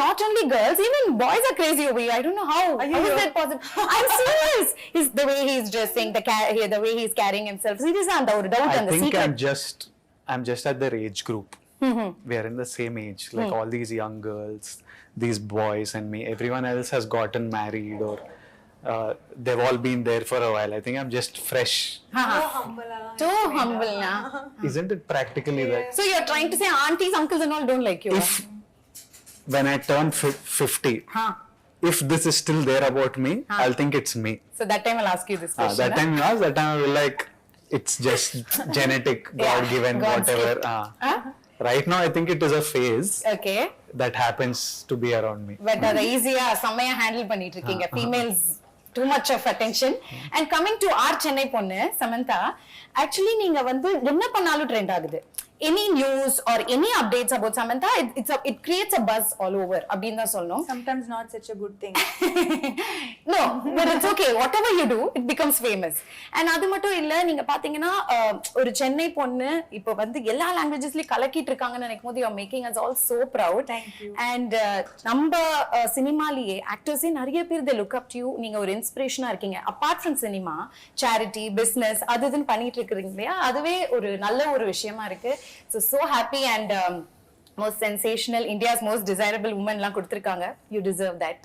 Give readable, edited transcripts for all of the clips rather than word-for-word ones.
not only girls, even boys are crazy over you. I don't know how is that possible. I'm serious. Is the way he's dressing, the way he's carrying himself. Seriously, and the doubt I and the think secret. I'm just at their age group. We are in the same age. Like all these young girls, these boys and me, everyone else has gotten married or they've all been there for a while. I think I'm just fresh. Too humble, na. Isn't it practically that? So you're trying to say aunties, uncles and all don't like you? When I turn 50, if this is still there about me, I'll think it's me. So that time I'll ask you this question. That time I will like, it's just genetic, God-given, whatever. Right now, I think it is a phase that happens to be around me. But the easier, samaya handle பண்ணிட்டு இருக்கீங்க. Females too much of attention. And coming to our Chennai பொண்ணு, Samantha, actually நீங்க வந்து என்ன பண்ணாலும் trend ஆகுது. Any news or any updates about Samantha, it creates a buzz all over. அப்படினு தான் சொல்லணும். Sometimes not such a good thing. No, but it's okay. Whatever you do, it becomes famous. And அது மட்டும் இல்ல, நீங்க பாத்தீங்கன்னா ஒரு சென்னை பொண்ணு இப்போ வந்து எல்லா லாங்குவேஜஸ்லயும் கலக்கிட்டு இருக்காங்கன்னு நினைக்கும்போது you are making us all so proud. Thank you. And நம்ம சினிமாலியே ஆக்டர்ஸே நிறைய பேர் they look up to you. நீங்க ஒரு இன்ஸ்பிரேஷனா இருக்கீங்க. Apart from cinema, charity, business அதுன்னு பண்ணிட்டு இருக்கீங்க இல்லையா? அதுவே ஒரு நல்ல ஒரு விஷயமா இருக்கு. So happy and most sensational, India's most desirable woman la kuduthirukanga. You deserve that.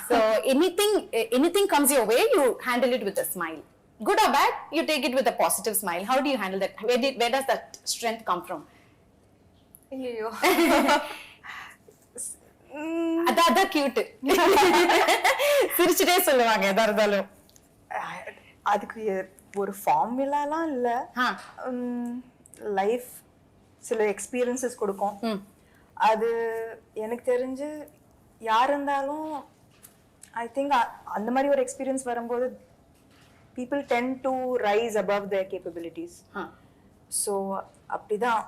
So anything comes your way, you handle it with a smile. Good or bad, you take it with a positive smile. How do you handle that? Where does that strength come from? Ayyo. Adha cute. சிரிச்சிட்டே சொல்லுவாங்க எதா இருந்தாலும். அதுக்கு ஒரு ஃபார்முலாலாம் இல்ல. Life சில experiences கொடுக்கும். அது எனக்கு தெரிஞ்சு யார் இருந்தாலும் ஐ திங்க் அந்த மாதிரி ஒரு எக்ஸ்பீரியன்ஸ் வரும்போது people tend to rise above their capabilities. So அப்படிதான்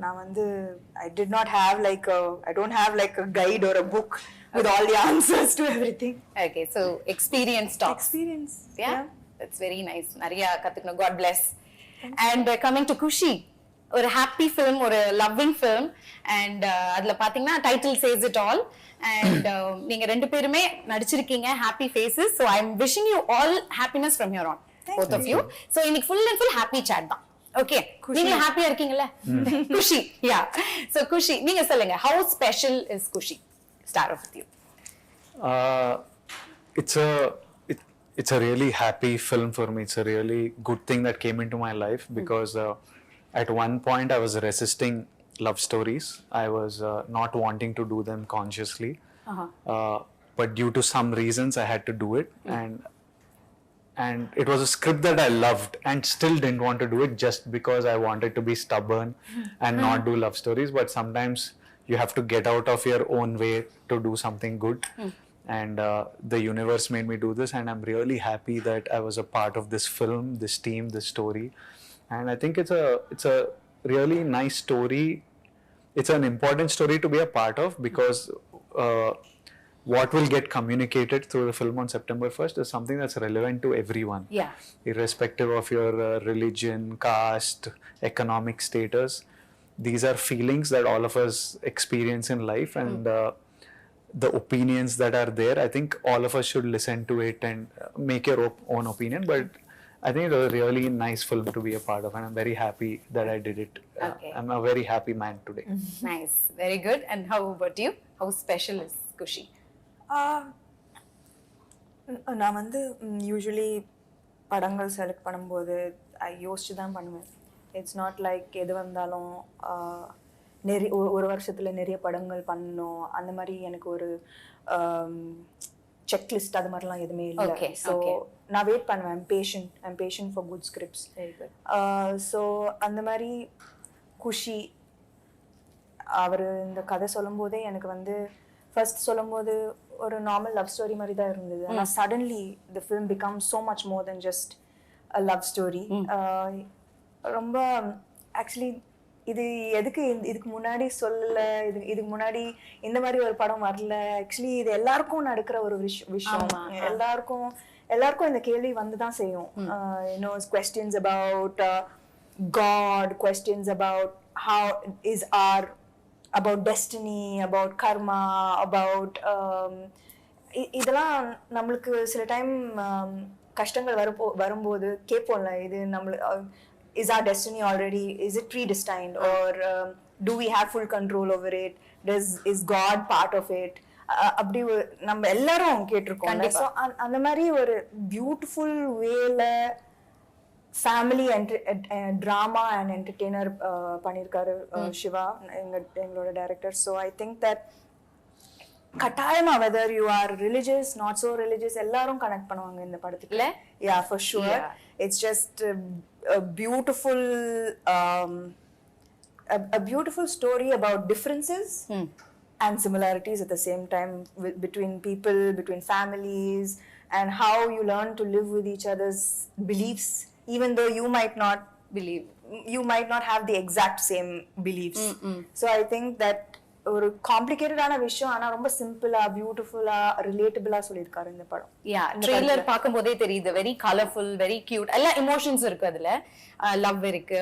நான் வந்து I did not have I don't have like a guide or a book with all the answers to everything. Okay, so experience talks. Experience. Yeah. That's very nice. Nariya kathukno. God bless. And coming to Kushi, ஒரு happy film, ஒரு loving film, and அதுல பாத்தீங்கன்னா title says it all, and நீங்க ரெண்டு பேருமே நடிச்சிருக்கீங்க, happy faces. So I'm wishing you all happiness from here on. Both of you. So இன்னைக்கு full and full happy chat தான். Okay, நீங்க ஹாப்பியா இருக்கீங்கல்ல? Kushi, yeah. So Kushi, நீங்க சொல்லுங்க, how special is Kushi? Start off with you. It's a really happy film for me. It's a really good thing that came into my life because at one point I was resisting love stories. I was not wanting to do them consciously. But due to some reasons I had to do it. And it was a script that I loved and still didn't want to do it just because I wanted to be stubborn and not do love stories. But sometimes you have to get out of your own way to do something good. And the universe made me do this, and I'm really happy that I was a part of this film, this team, this story. And I think it's a really nice story. It's an important story to be a part of because what will get communicated through the film on September 1st is something that's relevant to everyone. Yeah. Irrespective of your religion, caste, economic status. These are feelings that all of us experience in life, and the opinions that are there, I think all of us should listen to it and make your own opinion. But I think it was a really nice film to be a part of, and I'm very happy that I did it. Okay. I'm a very happy man today. Nice, very good. And how about you? How special is Kushi? நான் வந்து usually படங்கள் select பண்ணும்போது யோசிச்சு தான் பண்ணுவேன். It's not like எது வந்தாலும் நிறைய ஒரு வருஷத்தில் நிறைய படங்கள் பண்ணணும் அந்த மாதிரி எனக்கு ஒரு செக்லிஸ்ட் அது மாதிரிலாம் எதுவுமே இல்லை. ஸோ நான் வெயிட் பண்ணுவேன். I'm patient for good scripts. So அந்த மாதிரி குஷி அவர் இந்த கதை சொல்லும்போதே எனக்கு வந்து ஃபர்ஸ்ட் சொல்லும்போது ஒரு நார்மல் லவ் ஸ்டோரி மாதிரி தான் இருந்தது. ஆனால் suddenly the film become so much more then just a love story. ரொம்ப ஆக்சுவலி இது எதுக்கு இதுக்கு முன்னாடி சொல்லல, இதுக்கு முன்னாடி இந்த மாதிரி ஒரு படம் வரல. ஆக்சுவலி இது எல்லாருக்கும் நடக்கிற ஒரு விஷயம். எல்லாருக்கும் இந்த கேள்வி வந்துதான் செய்யும். questions about God, questions about how is our about destiny, about karma, about இதெல்லாம் நம்மளுக்கு சில டைம் கஷ்டங்கள் வரும்போது கேட்போம்ல, இது நம்மளுக்கு is our destiny already, is it predestined, or do we have full control over it, is God part of it, அப்படி நம்ம எல்லாரும் கேட்டிருக்கோம். ஸோ அந்த மாதிரி ஒரு பியூட்டிஃபுல் வேல ஃபேமிலி ட்ராமா அண்ட் என்டர்டெய்னர் பண்ணியிருக்காரு சிவா, எங்களோட director. So I think that கட்டாயமா whether you are religious not so religious எல்லாரும் கனெக்ட் பண்ணுவாங்க இந்த படத்துக்குள்ள. Yeah for sure. It's just a beautiful story about differences and similarities at the same time between people, between families, and how you learn to live with each other's beliefs, even though you might not have the exact same beliefs. So I think that ஒரு காம்ப்ளிகேட்டடான விஷயம் ஆனா ரொம்ப சிம்பிளா பியூட்டிஃபுல்லா ரிலேட்டபிளா சொல்லிருக்காரு இந்த படம். Trailer பாக்கும்போதே தெரியுது, வெரி கலர்ஃபுல், வெரி கியூட், எல்லா எமோஷன்ஸ் இருக்கு அதுல. லவ் இருக்கு,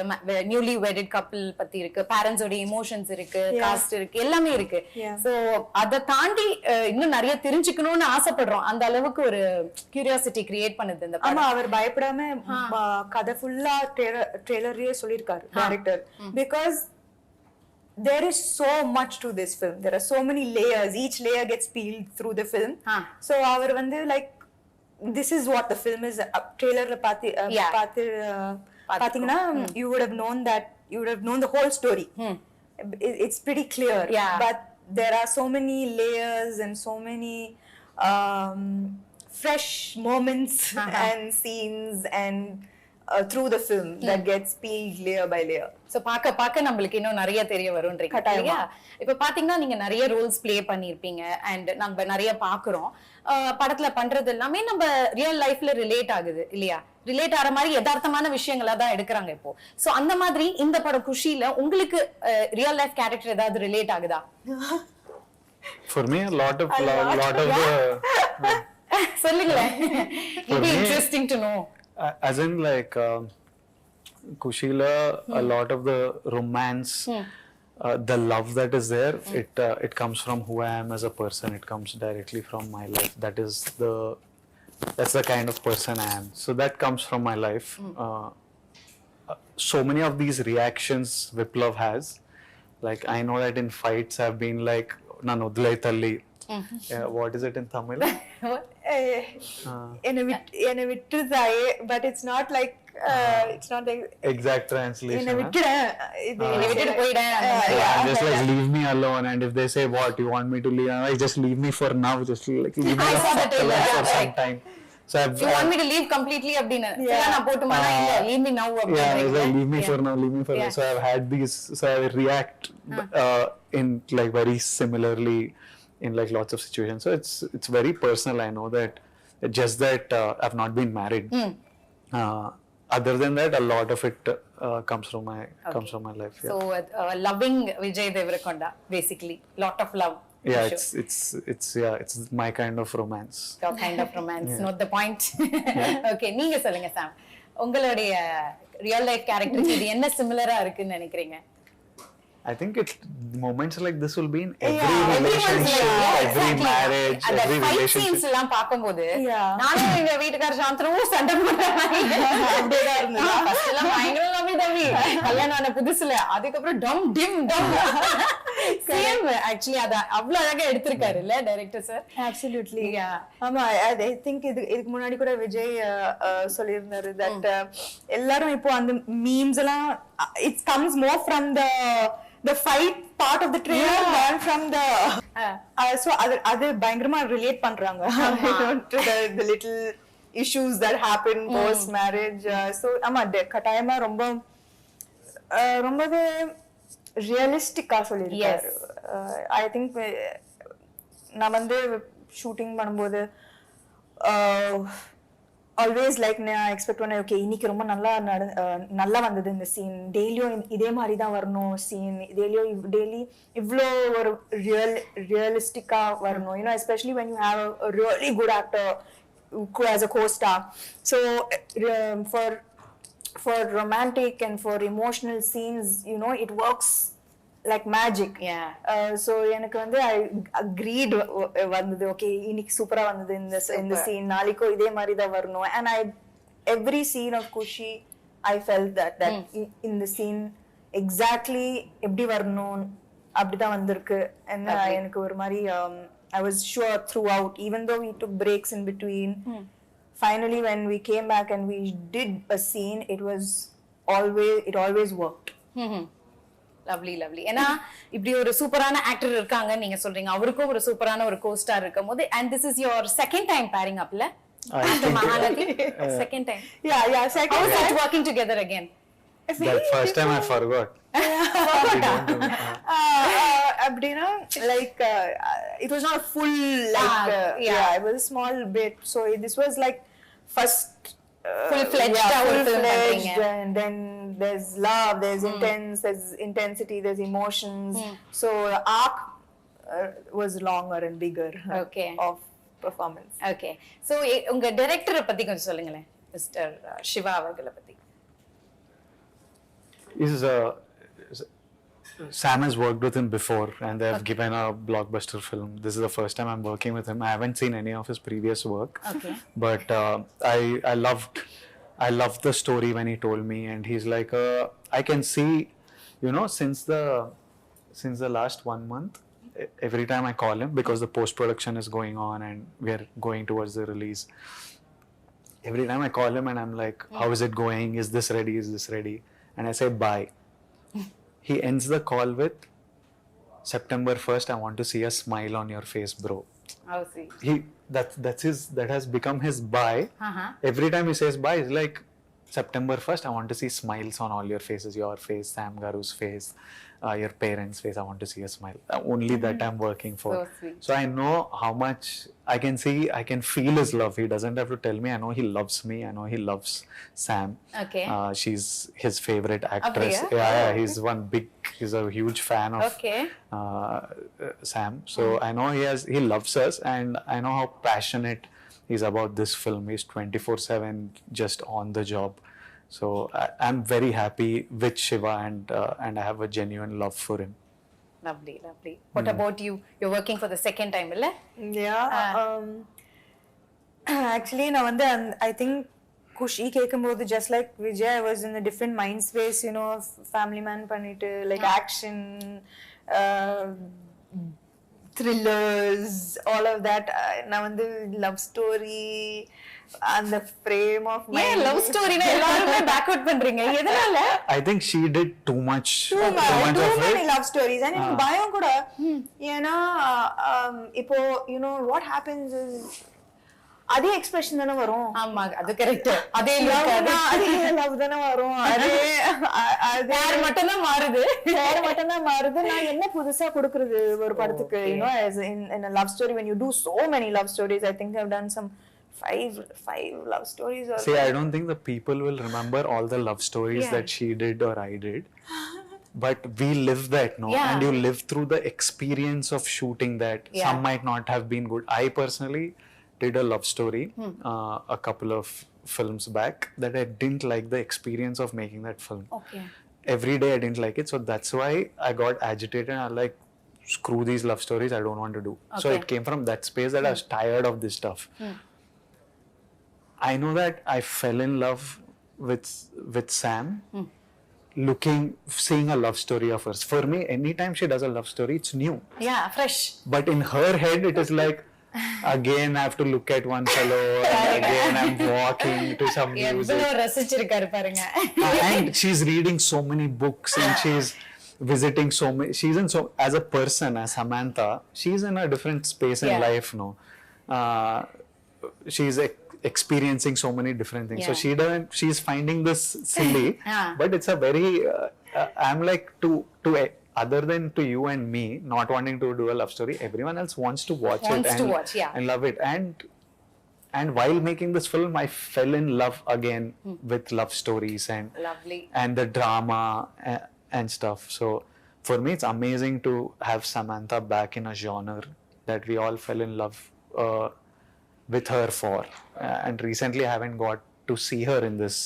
நியூலி வெட்டட் கப்பிள் பத்தி இருக்கு, பேரண்ட்ஸோட எமோஷன்ஸ் இருக்கு, காஸ்ட் இருக்கு, எல்லாமே இருக்கு. சோ அத தாண்டி இன்னும் நிறைய தெரிஞ்சுக்கணும்னு ஆசைப்படுறோம். அந்த அளவுக்கு ஒரு கியூரியாசிட்டி கிரியேட் பண்ணுது இந்த படம். ஆமா, அவர் பயப்படாம கதை ஃபுல்லா ட்ரெய்லர்லயே சொல்லிருக்காரு director. Because there is so much to this film, there are so many layers, each layer gets peeled through the film. So our vandu like this is what the film is. Trailer la pathina you would have known that, you would have known the whole story. It's pretty clear. But there are so many layers and so many fresh moments and scenes and through the film that gets peeled layer by layer. So பாக்க நம்மளுக்கு இன்னும் நிறைய தெரிய வரும்ன்றீங்க இல்லையா? இப்ப பாத்தீங்கன்னா நீங்க நிறைய ரோல்ஸ் ப்ளே பண்ணிருப்பீங்க அண்ட் நம்ம நிறைய பாக்குறோம். படத்துல பண்றது எல்லாமே நம்ம ரியல் லைஃப்ல ரிலேட் ஆகுது இல்லையா? ரிலேட் ஆற மாதிரி யதார்த்தமான விஷயங்களா தான் எடுக்கிறாங்க இப்போ. சோ அந்த மாதிரி இந்த படம் குஷில உங்களுக்கு ரியல் லைஃப் கேரக்டர் ஏதாவது ரிலேட் ஆகுதா? For me a lot of the சொல்லுங்களேன். It'll be interesting to know. As in like Kushila, a lot of the romance, the love that is there, it comes from who I am as a person. It comes directly from my life. That's the kind of person I am. So that comes from my life. So many of these reactions Viplav has, like I know that in fights I've been like nanu dlai talli. What is it in Tamil? ene vittudaye, but it's not like exact translation. ene vittu poida, just like leave me alone, and if they say what you want me to leave, I just leave me for now, just like leave me for some time. So you want me to leave completely abdina na potumana illa leave me now abdina. Leave me for now. So I've had these, so I react in like very similarly in like lots of situations. So it's very personal. I know that, just that I've not been married. Other than that, a lot of it comes from my life. So loving Vijay Devarakonda, basically, lot of love. It's my kind of romance. Your kind of romance. Note the point. Okay, நீங்க சொல்லுங்க சாம், உங்களுடைய real life கேரக்டருக்கு இது என்ன சிமிலரா இருக்குன்னு நினைக்கிறீங்க? I think moments like this will be in every relationship, every marriage, every relationship. Scenes எல்லாம் பாக்கும்போது நானும் எங்க வீட்டுக்கார சாந்தனும் சண்டை போடுறாங்க. அப்படியே இருந்தது. ஃபர்ஸ்ட் எல்லாம் பயங்கர லவ்வி தம்பி கல்யாணம் ஆன புதுசுல, அதுக்கப்புறம் டம் டிம் டம் சேம். ஆக்சுவலி அத அவ்வளவு அழகா எடுத்திருக்காரு இல்ல டைரக்டர் சார்? Absolutely. ஆமா, I think இதுக்கு முன்னாடி கூட விஜய் சொல்லியிருந்தாரு that எல்லாரும் இப்போ அந்த மீம்ஸ் எல்லாம் it comes more from the fight part of the trailer than from the so adu பயங்கரமா relate பண்றாங்க to the little issues that happen post marriage. So ஆமா, கட்டாயமா ரொம்பவே ரியலிஸ்டிக்கா சொல்லிருக்காரு. I think நான் வந்து ஷூட்டிங் பண்ணும்போது ஆல்வேஸ் லைக் நான் எக்ஸ்பெக்ட் பண்ணேன், ஓகே இன்னைக்கு ரொம்ப நல்லா வந்தது இந்த சீன், டெய்லியும் இதே மாதிரி தான் வரணும் சீன், டெய்லி இவ்வளோ ஒரு ரியலிஸ்டிக்கா வரணும், you know, especially when you have a really good actor as a co-star. So for romantic and for emotional scenes, you know, it works like magic. Yeah. So எனக்கு வந்து I agreed வந்தது okay இன்னைக்கு சூப்பரா வந்தது இந்த scene நாளைக்கு இதே மாதிரி தான் வரணும் and every scene of Kushi I felt that in the scene exactly எப்படி வரணும் அப்படிதான் வந்திருக்கு and எனக்கு ஒரு மாதிரி I was sure throughout even though we took breaks in between finally when we came back and we did a scene it always worked. Lovely lovely. ஏன்னா இப்படி ஒரு சூப்பரான ஆக்டர் இருக்காங்க நீங்க சொல்றீங்க, அவருக்கும் ஒரு சூப்பரான ஒரு கோஸ்டார் இருக்கும் போது and this is your second time pairing up la after Mahalati second time. Yeah second how is time it working together again? That first time I forgot. abdina like it was not full like yeah it was a small bit so this was like first full-fledged and then there's love, there's there's intensity, there's emotions so the arc was longer and bigger of performance. Okay, so unga director பத்தி கொஞ்சம் சொல்லுங்களேன் mister Siva அவர்களை பத்தி. Sam has worked with him before and they have given a blockbuster film. This is the first time I'm working with him. I haven't seen any of his previous work. Okay. But I loved the story when he told me and he's like I can see, you know, since the last 1 month every time I call him because the post production is going on and we are going towards the release. Every time I call him and I'm like, how is it going? Is this ready? Is this ready? And I say bye. He ends the call with September 1st I want to see a smile on your face bro. Oh see. That has become his bye. Every time he says bye it's like September 1st I want to see smiles on all your faces, your face, Sam Garu's face, your parents' face. I want to see a smile. Only that I'm working for. So sweet. So I know how much I can see, I can feel his love. He doesn't have to tell me. I know he loves me. I know he loves Sam. Okay. She's his favorite actress. Apriya? Yeah, he's a huge fan of Sam. So I know he loves us and I know how passionate he's about this film. He's 24/7 just on the job. So I'm very happy with Shiva and I have a genuine love for him. Lovely. What about you? You're working for the second time, illa? Yeah. Actually நான் வந்து I think Kushi கேக்கும்போது just like Vijay I was in a different mind space, you know, family man பண்ணிட்டு like action thrillers, all of that. நான் வந்து love story and the frame of my love story na எல்லாரும் backward பண்றீங்க எதனால? I think she did too much too of many it. love stories and எனக்கு பயம் கூட ஏன்னா இப்போ you know what happens is அதே எக்ஸ்பிரஷன் தான வரும். ஆமா அது கரெக்ட். அதே லவ் தான வரும். அதே வேற மட்டும் தான் மாறுது. நான் என்ன புதுசா கொடுக்கிறது ஒரு படத்துக்கு, you know, as in a love story when you do so many love stories. I think I've done some five love stories or see I don't think the people will remember all the love stories that she did or I did. But we live that, no? And you live through the experience of shooting that. Some might not have been good. I personally did a love story a couple of films back that I didn't like the experience of making that film. Okay. Every day I didn't like it, so that's why I got agitated and I like screw these love stories, I don't want to do. So it came from that space that I was tired of this stuff. I know that I fell in love with Sam seeing a love story of hers. For me, anytime she does a love story, it's new. Yeah, fresh. But in her head, it is like, again I have to look at one fellow and again I'm walking to some music. எவ்வளவு ரசிச்சிருக்காரு பாருங்க. And she's reading so many books and she's visiting so many, as a person, as Samantha, she's in a different space in life, no? She's experiencing so many different things. So she's finding this silly, but it's a very, I'm like to other than to you and me, not wanting to do a love story, everyone else wants to watch it and love it. And while making this film, I fell in love again with love stories and the drama and stuff. So for me, it's amazing to have Samantha back in a genre that we all fell in love with her for. And recently, I haven't got to see her in this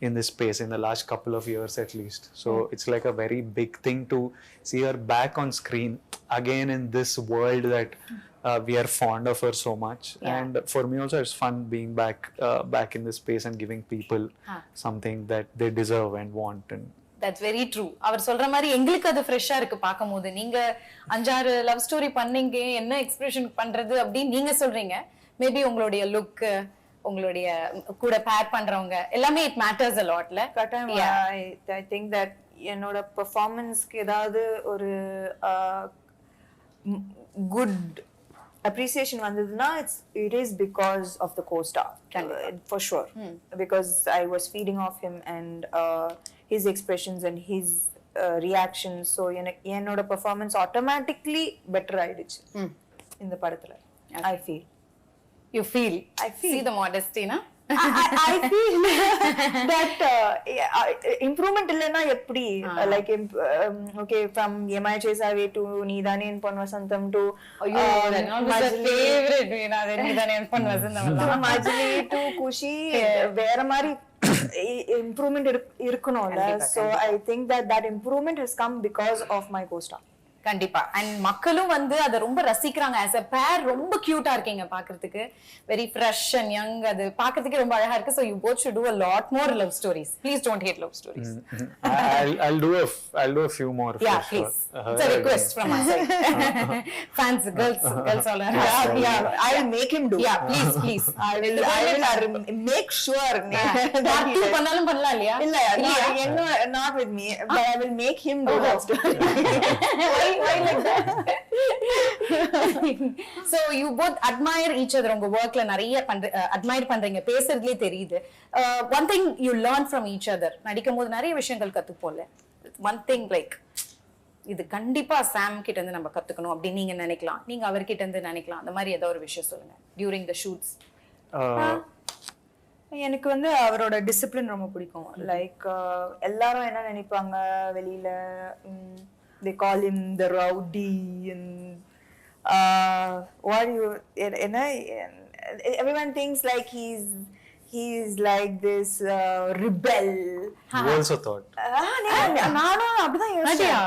in this space in the last couple of years at least. So it's like a very big thing to see her back on screen again in this world that we are fond of her so much. And for me also it's fun being back in this space and giving people something that they deserve and want. And that's very true. அவர் சொல்ற மாதிரி எங்களுக்கு அது ஃப்ரெஷ்ஷா இருக்கு பாக்கும்போது. நீங்க 5-6 love story பண்ணீங்க, என்ன எக்ஸ்பிரஷன் பண்றது அப்படி நீங்க சொல்றீங்க. மேபி உங்களுடைய லுக், உங்களுடைய கூட பேர் பண்றவங்க எல்லாமே it matters a lotல. I think that என்னோட பெர்ஃபார்மன்ஸ்க்கு ஏதாவது ஒரு good appreciation vandaduna, it is because of the co-star, for sure. Because I was feeding off him and his expressions and his reactions. So என்னோட performance automatically better ஆயிடுச்சு இந்த படத்துல. I feel. You feel? I feel. See the modesty, na? I feel that improvement illana eppadi, like okay, from Yemai Chesave to Needane in Pon Vasantham to my favorite, Needane in Pon Vasantham to Majli to Kushi, vera mari improvement irukkunolla. So I think that improvement has come because of my co-star. கண்டிப்பா. And மக்களும் வந்து அதை ரொம்ப ரசிக்கிறாங்க. As a பேர் ரொம்ப கியூட்டா இருக்கீங்க பாக்குறதுக்கு. Very fresh and young. அது பாக்குறதுக்கு ரொம்ப அழகா இருக்கு. So you both should do a lot more love stories. Please don't hate love stories. I'll do a few more. Yeah, please. It's a request from us. Fans, girls all are. Yeah, I'll make him do. Yeah, please. I will make sure. Part 2 பண்ணாலும் பண்ணலாம் இல்லையா? இல்ல, not with me, but I will make him do that story. Why like that? So you both admire each other. உங்க workல நிறைய admire பண்றீங்க, பேசுறதுலயே தெரியுது. One thing you learn from each other. நடிக்கும்போது நிறைய விஷயங்கள் கத்துப்போல. One thing like இது கண்டிப்பா சாம் கிட்ட இருந்து நம்ம கத்துக்கணும் அப்படி நீங்க நினைக்கலாம், நீங்க அவர்கிட்ட இருந்து நினைக்கலாம். அந்த மாதிரி ஏதோ ஒரு விஷயம் சொல்லுங்க during the shoots. எனக்கு வந்து அவரோட டிசிப்ளின் ரொம்ப பிடிக்கும். லைக் எல்லாரும் என்ன நினைப்பாங்க வெளியில, they call him the rowdy and what you and everyone thinks like he's like this rebel. You also thought? நானும் அப்படிதான் யோசிச்சேன்.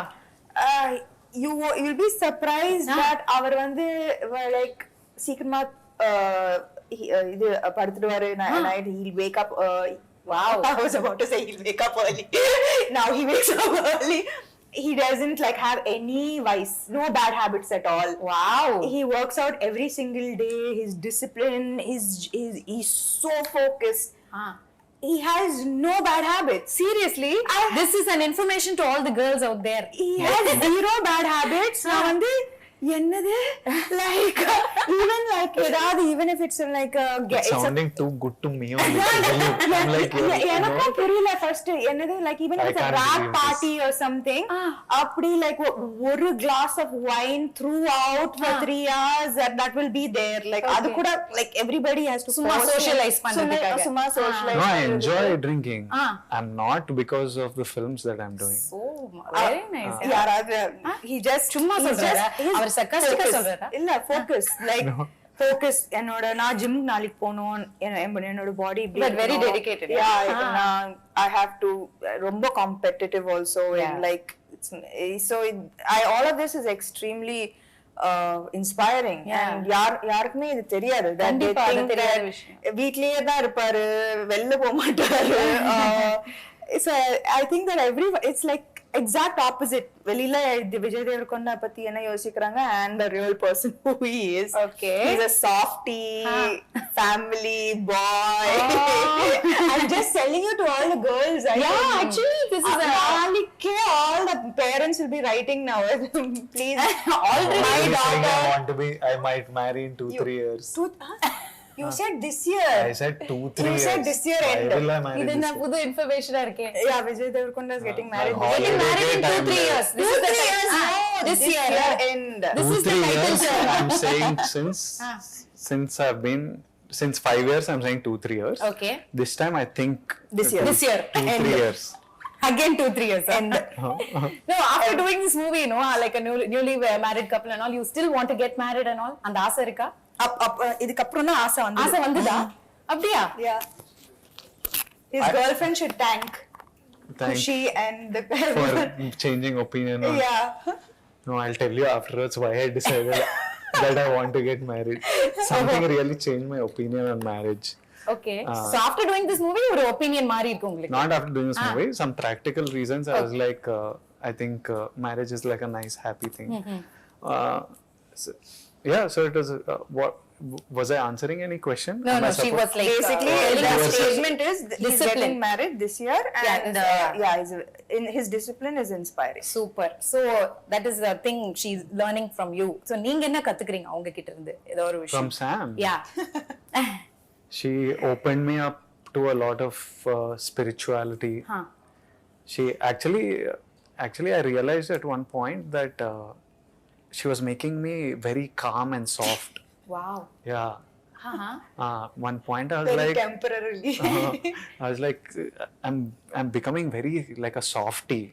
You'll be surprised that அவர் வந்து like சீக்கிரமா இது படுத்துடுவாரு. Night he'll wake up. Wow, I was about to say he'll wake up early. Now he wakes up early. He doesn't like have any vice, no bad habits at all. Wow. He works out every single day. His discipline, he's so focused. He has no bad habits. Seriously? This is an information to all the girls out there. He has zero bad habits. நான் வந்து என்னது like even if it's like it's sounding too good to me only. I'm like எனக்கும் புரியல first என்னது like even if it's a rap party or something, அப்படி like ஒரு glass of wine throughout for 3 hours that will be there, like அது கூட like everybody has to சும்மா socialize பண்றதுக்காக. சும்மா socialize. No, I enjoy drinking. I'm not because of the films that I'm doing. So very nice. யாராவது he just சும்மா சொல்றாரா? அவர் சர்க்காஸ்டிக்கா சொல்றாரா? இல்ல, focus like focus. நான் ஜிம் நாளைக்கு போணும், என்னோட பாடி but very dedicated. Yeah, I have to ரொம்ப competitive also. And like so all of this is extremely inspiring. And யாருக்குமே இது தெரியாது. வீட்லயே தான் இருப்பாரு, வெளில போக மாட்டாரு. So I think that it's like exact opposite. வெளியில விஜய் தேவரகொண்டா பத்தி என்ன யோசிக்கிறாங்க and the real person who he is. Okay. He's a softie, family boy. I'm just telling you to all the girls. Actually this is all the parents will be writing now. Please, already my daughter. I might marry in 2-3 years. You said this year. I said 2-3 years. You said this year end. இது என்ன புது இன்ஃபர்மேஷனா இருக்கே. Yeah, Vijay Devarakonda is getting married. Getting married in 2-3 years. This is the this year end. This is the title, sir. I'm saying since I've been since 5 years, I'm saying 2-3 years. Okay. This time I think this year 2-3 years. Again 2-3 years. And no, after doing this movie, like a newly married couple and all, you still want to get married and all? அந்த ஆசை இருக்கா? இதுக்கு அப்புறம் தான் ஆசை வந்துதா? அப்படியா? Yeah. His girlfriend should thank Thank Kushi and the for changing opinion on. yeah. No, I'll tell you afterwards why I decided that I want to get married. Something really changed my opinion on marriage. Okay. So after doing this movie, your opinion மாறி இருக்கு உங்களுக்கு. Not after doing this movie, some practical reasons. I was like, I think marriage is like a nice, happy thing. So, yeah, so it was, what, was I answering any question? No, Am no, I she was like Basically, the statement is he's Discipline. getting married this year, and his discipline is inspiring. Super. So that is the thing she's learning from you. So நீங்க என்ன கத்துக்கிறீங்க அவங்க கிட்ட இருந்து ஏதோ ஒரு விஷயம்? From Sam. Yeah. She opened me up to a lot of spirituality. Huh. She actually I realized at one point that she was making me very calm and soft. Wow. Yeah. One point I was Very like, temporarily. I was like, I'm becoming very like a softie,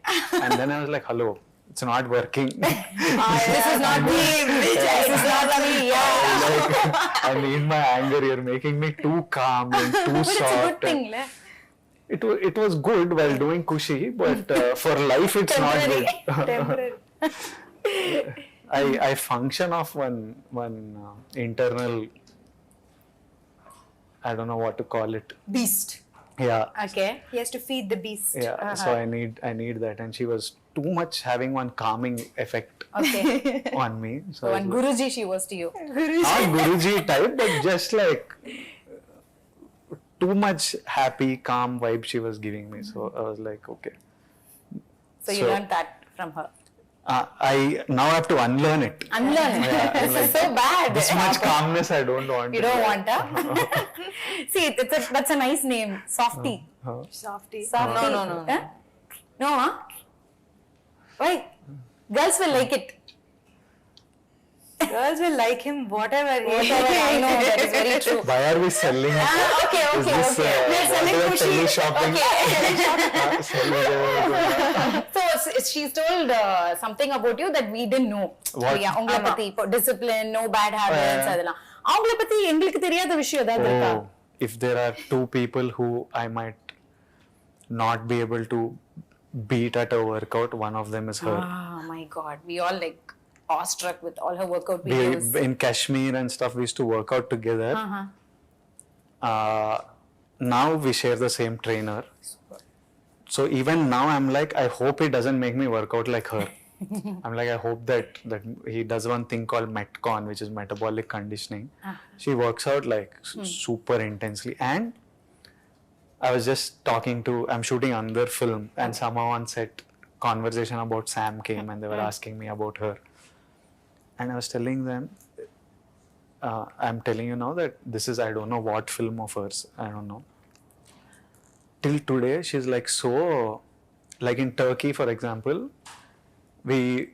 and then I was like, hello, it's not working. This is not me. This is not me. Yeah. Like, I need my anger. You're making me too calm and too But it's a soft. good thing, le. It was good while doing Kushi, but for life it's not good. Temporary. I function off one internal, I don't know what to call it. Beast. Yeah. Okay. He has to feed the beast. Yeah. So I need that, and she was too much having one calming effect Okay. on me. So So one Guruji she was to you. not Guruji type, but just like too much happy, calm vibe she was giving me. So I was like, okay. So you learned that from her. I now have to unlearn it. Unlearn. Yeah, This like, is so bad. This much calmness I don't want. You to don't do. want her? See, that's a nice name. Softie. Softy. Softie. No. Eh? No, huh? Why? Girls will like it. Girls will like him, whatever. Whatever, I know, that is very true. Why are we selling it? Okay. Is this, We're selling what Kushi. Shopping? So she's told something about you that we didn't know. What? Yeah, உங்களை பத்தி இப்போ discipline, no bad habits அதெல்லாம். அவங்கள பத்தி எங்களுக்கு தெரியாத விஷயம் ஏதாவது இருக்கா? Oh, if there are two people who I might not be able to beat at a workout, one of them is her. Oh my God, we all like awestruck with all her workout videos. In Kashmir and stuff, we used to work out together. Now we share the same trainer. So even now I'm like, I hope he doesn't make me work out like her. I'm like, I hope that he does one thing called Metcon, which is metabolic conditioning. She works out like super intensely. And I was just I'm shooting another film, and somehow on set, conversation about Sam came, and they were asking me about her. And I was telling them, I'm telling you now that this is, I don't know what film of hers, I don't know. Till today, she's like so, like in Turkey, for example, we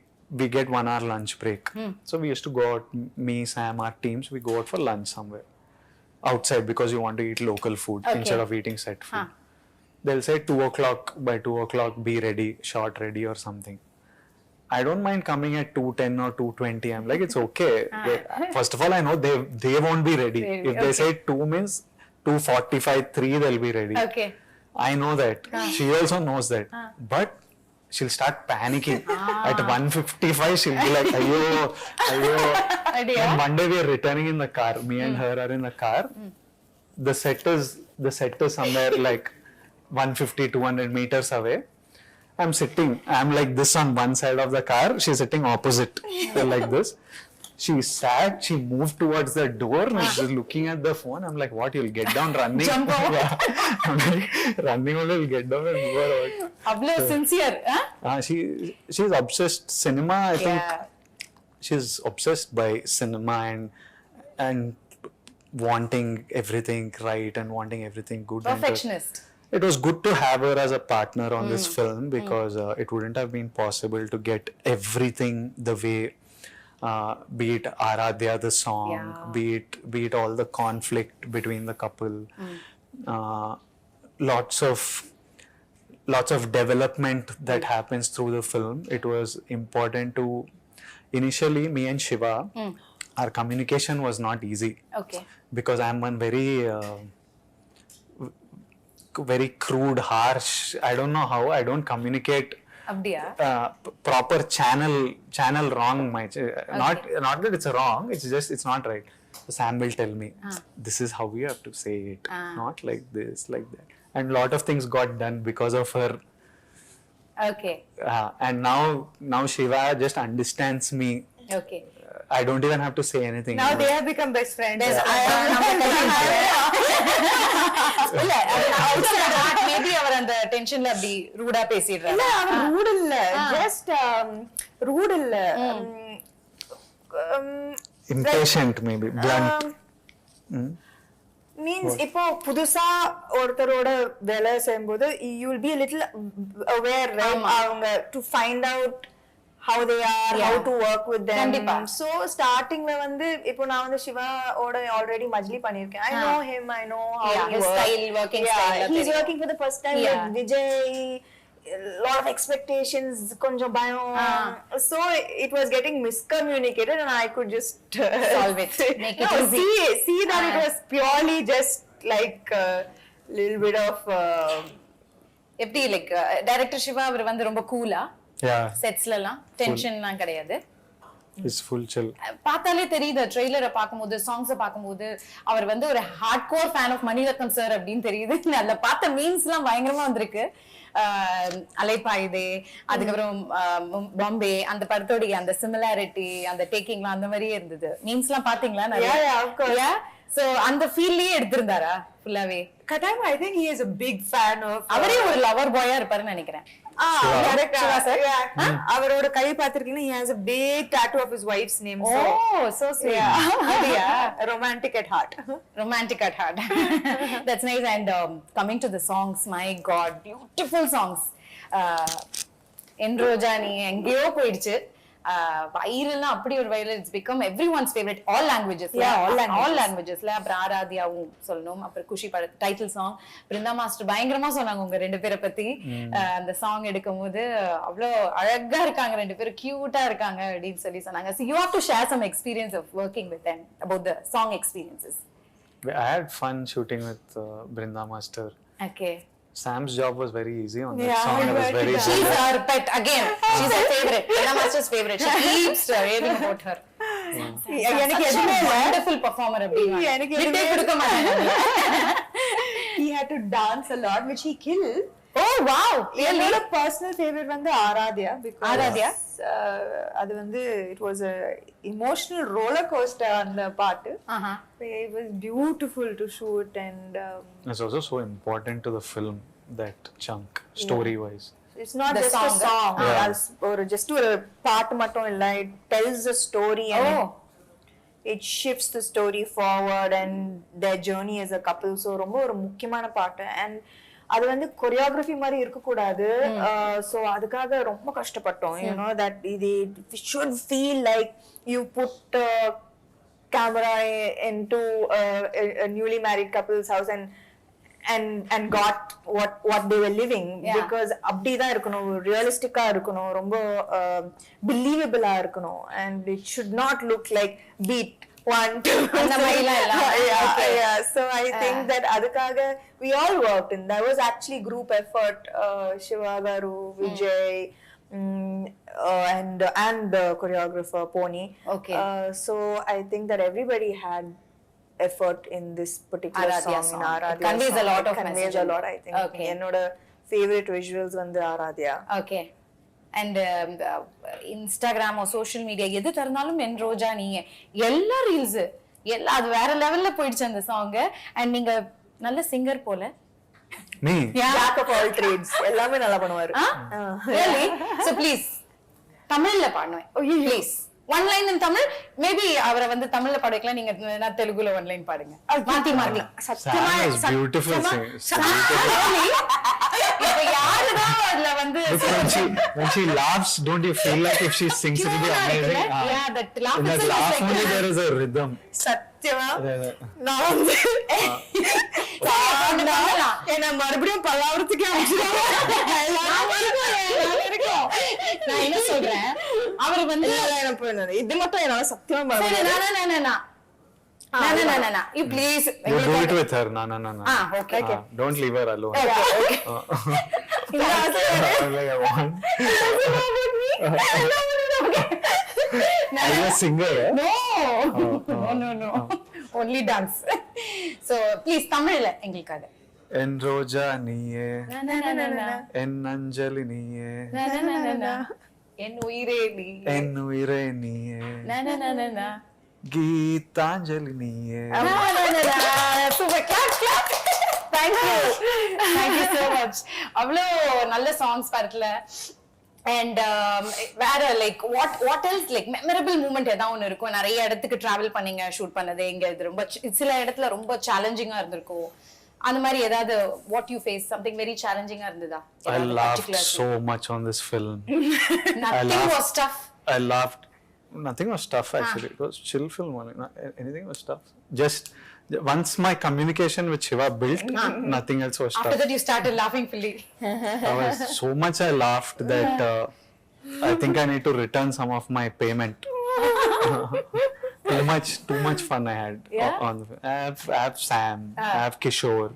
get 1 hour lunch break. So we used to go out, me, Sam, our teams, we go out for lunch somewhere outside because you want to eat local food instead of eating set food. They'll say 2 o'clock, by 2 o'clock, be ready, shot ready or something. I don't mind coming at 2:10 or 2:20. I'm like, it's okay. First of all, I know they won't be ready. If they say 2 means 2:45, 3, they'll be ready. Okay. I know that. She also knows that. But she'll start panicking. At 1:55, she'll be like, ayo. And one day we are returning in the car. Me and her are in the car. The set is somewhere like 150, 200 meters away. I'm sitting, I'm like this on one side of the car, she's sitting opposite, like this. She sat, she moved towards the door, and she's looking at the phone. I'm like, what, you'll get down running? Jump out. Yeah. I'm like, running only, you'll get down and move out. அவ்வளோ sincere, huh? She's obsessed cinema, I think. She's obsessed by cinema and wanting everything right and wanting everything good. Perfectionist. It was good to have her as a partner on this film because it wouldn't have been possible to get everything the way, be it Aradhya the song, be it all the conflict between the couple, lots of development that happens through the film. It was important to initially me and Shiva, our communication was not easy. Okay. Because I'm one very very crude, harsh. I don't know how. I don't communicate அப்படியா? Proper channel wrong. Not that it's wrong. It's just it's not right. Sam will tell me, this is how we have to say it, not like this, like that. And lot of things got done because of her. Okay. And now Shiva just understands me. Okay. I don't even have to say anything. Now they have become best friends. இல்ல maybe அவர் அந்த டென்ஷன்ல அப்படி ரூடா பேசிடுறாரு. இல்ல அவர் root இல்ல, just root இல்ல, impatient maybe, blunt. Means இப்போ புதுசா ஒருத்தரோட வேலை செய்யும்போது you will be a little aware, right? அவங்க to find out how they are, how to work with them. So startingல வந்து இப்போ நான் வந்து சிவாவோட already மஜ்லி பண்ணிருக்கேன். I know him, I know how he his works. style, working style. He's working for the first time with Vijay. Lot of expectations, konjam bayam. So it was getting miscommunicated and I could just solve it, make it easy. See that it was purely just like a little bit of எப்படி like director Siva அவர் வந்து ரொம்ப கூலா செட்ஸ்ல எல்லாம் டென்ஷன்லாம் கிடையாது. It's full chill. பார்த்தாலே தெரியுது, ட்ரெய்லரை பார்க்கும்போது, சாங்ஸை பார்க்கும்போது அவர் வந்து ஒரு hard core fan of Mani Ratnam sir அப்படின்னு தெரியுது. அதுல பார்த்த மீன்ஸ்லாம் பயங்கரமா வந்திருக்கு. அலைப்பாயுதே, அதுக்கப்புறம் பாம்பே, அந்த படத்தோடைய அந்த சிமிலாரிட்டி, அந்த டேக்கிங்லாம் அந்த மாதிரியே இருந்தது. மீன்ஸ்லாம் பாத்தீங்களா? நிறைய. சோ அந்த ஃபீல்லயே எடுத்திருந்தாரா ஃபுல்லாவே? Kadam, I think he is a big fan of. அவரே ஒரு லவர் பாயா இருப்பாருன்னு நினைக்கிறேன். அவரோட கை பாத்திருக்கீங்கன்னா he has a big tattoo of his wife's name. Oh, so sweet. Yeah. Romantic at heart. Romantic at heart. That's nice. And coming to the songs, my God, beautiful songs. Enrojani எங்கேயோ போயிடுச்சு. வைரல்னா அப்படி ஒரு viral. It's become everyone's favourite. All லாங்குவேஜஸ்ல, all லாங்குவேஜஸ்ல. அப்புறம் ஆராத்யாவும் சொல்லணும். அப்புறம் குஷி பட டைட்டில் சாங். பிருந்தா மாஸ்டர் பயங்கரமா சொன்னாங்க உங்க ரெண்டு பேரை பத்தி. அந்த சாங் எடுக்கும் போது அவ்வளோ அழகா இருக்காங்க ரெண்டு பேரும், கியூட்டா இருக்காங்க அப்படின்னு சொல்லி சொன்னாங்க. So you have to share some experience of working with them, about the song experiences. I had fun shooting with Brinda Master. Okay. Sam's job was very easy on that song. It was very she's her pet again. She's her favorite. Brinda Master's favorite. She keeps raving about her. எனக்கு எதுவுமே wonderful performer அப்படிங்க. எனக்கு எதுவுமே கொடுக்க மாட்டாங்க. He had to dance a lot, which he killed. Oh wow, என்னோட personal favourite வந்து ஆராத்யா. ஆராத்யா அது வந்து it was a emotional roller coaster அந்த பாட்டு. It was beautiful to shoot and it's also so important to the film, that chunk, story wise. It's not just a song. Or just ஒரு பாட்டு மட்டும் இல்ல, it tells a story and it shifts the story forward and their journey as a couple. So ரொம்ப ஒரு முக்கியமான பாட்டு. And அது வந்து கொரியோகிராஃபி மாதிரி இருக்க கூடாது. சோ அதுக்காக ரொம்ப கஷ்டப்பட்டோம். You know that it should feel like you put camera into a newly married couple's house and got what they were living. Because அப்படிதான் இருக்கணும், ரியலிஸ்டிக்கா இருக்கணும், ரொம்ப பிலீவபிளா இருக்கணும். And it should not look like beat 1 2 அந்த மாதிரிலாம் இல்ல. Yeah. So I think that அதுக்காக we all worked and there was actually group effort. Shiva Garu, Vijay, and the choreographer Pony. Okay. So I think that everybody had effort in this particular Aradhya song. In Aradhya it conveys song. a lot of conveys message. a lot, I think. Okay. என்னோட favorite visuals வந்து Aradhya. Okay. And Instagram social media எது திறந்தாலும் என் ரோஜா நீங்க எல்லா reels எல்லாம் அது வேற லெவல்ல போயிடுச்சு அந்த சாங். அண்ட் நீங்க நல்ல சிங்கர் போல. Me? Jack of all trades. எல்லாமே நல்லா பண்ணுவாரு. Really? So please தமிழ்ல பாடுவேன். Please. One line in Tamil. Maybe அவரை வந்து தமிழ்ல பாட வைக்கலாம், நீங்க தெலுங்குல one line பாடுங்க. மாத்தி மாத்தி. Sam is beautiful singer. இப்ப யாருதான் அதுல வந்து when she laughs, don't you feel like if she sings it will be amazing? Yeah, that laugh in that is laugh like only there is a rhythm. சத்தியமா நான் வந்து என்ன மறுபடியும் பல்லாவரத்துக்கு நான் என்ன சொல்றேன், அவர் வந்து இது மட்டும் என்னால சத்தியமா No. You please. You do it with her. No. Okay. Don't leave her alone. Okay. I'm like, I want. Are you a singer? No. Only dance. So please, Tamil engalukkaga. En roja niye, en anjali niye, En uyire ni. en uire niye, geetanjali niye. Super, clap. Thank you so much. அவ்வளோ நல்ல songs படத்துல. And வேற like what else like memorable moment ஏதாவது ஒன்று இருக்கும். நிறைய இடத்துக்கு travel பண்ணீங்க, ஷூட் பண்ணது எங்க இது ரொம்ப சில இடத்துல ரொம்ப சேலஞ்சிங்கா இருந்திருக்கும். அந்த மாதிரி ஏதாவது what you face something very சேலஞ்சிங்கா இருந்ததா? I laughed so much on this film. Nothing was tough. I laughed. Nothing was tough actually. It was chill film only. Anything was tough. Just once my communication with Shiva built, nothing else was tough. After that you started laughing fully. So much I laughed that I think I need to return some of my payment. Too much fun I had. On the, I have Sam, I have Kishore,